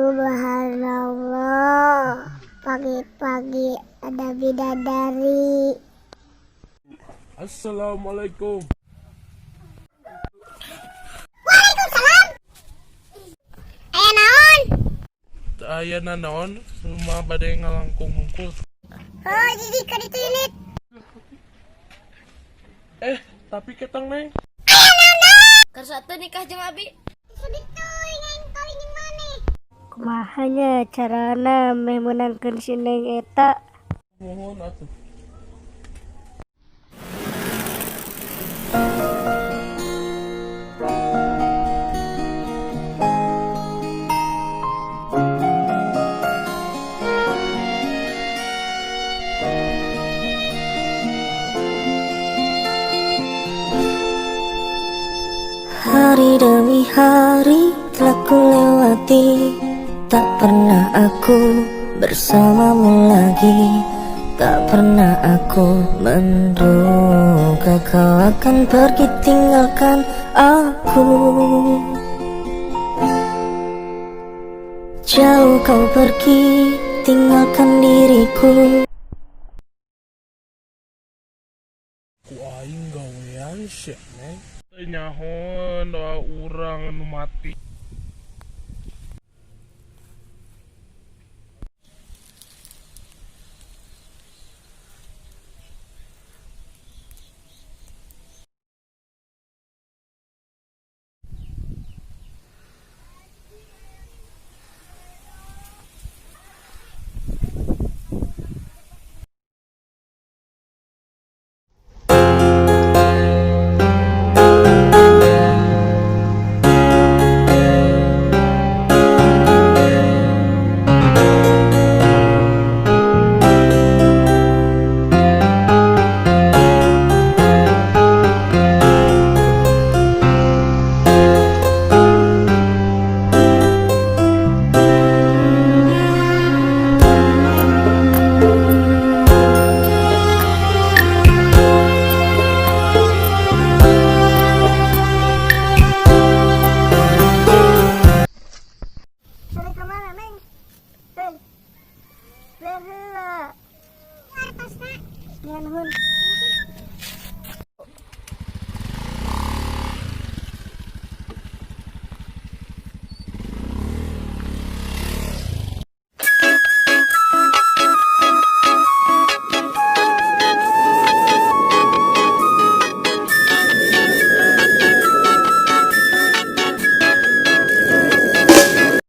Subhanallah, pagi-pagi ada bidadari. Assalamualaikum. Waalaikumsalam. Aya naon? Aya naon semua bade ngalangkung hungkul. Oh, jadi ka ditu unit. Tapi ketang neng. Kersatu nikah jeung abi. Sabituy ngan kawin maneh. Kumahanya carana meh menangkeun si Neng eta. Mohon atuh. Hari demi hari telah ku lewati, tak pernah aku bersamamu lagi. Tak pernah aku menduga kau akan pergi tinggalkan aku. Jauh kau pergi tinggalkan diriku. Ku aing gawean sih neng. Teu nyahoan doa urang nu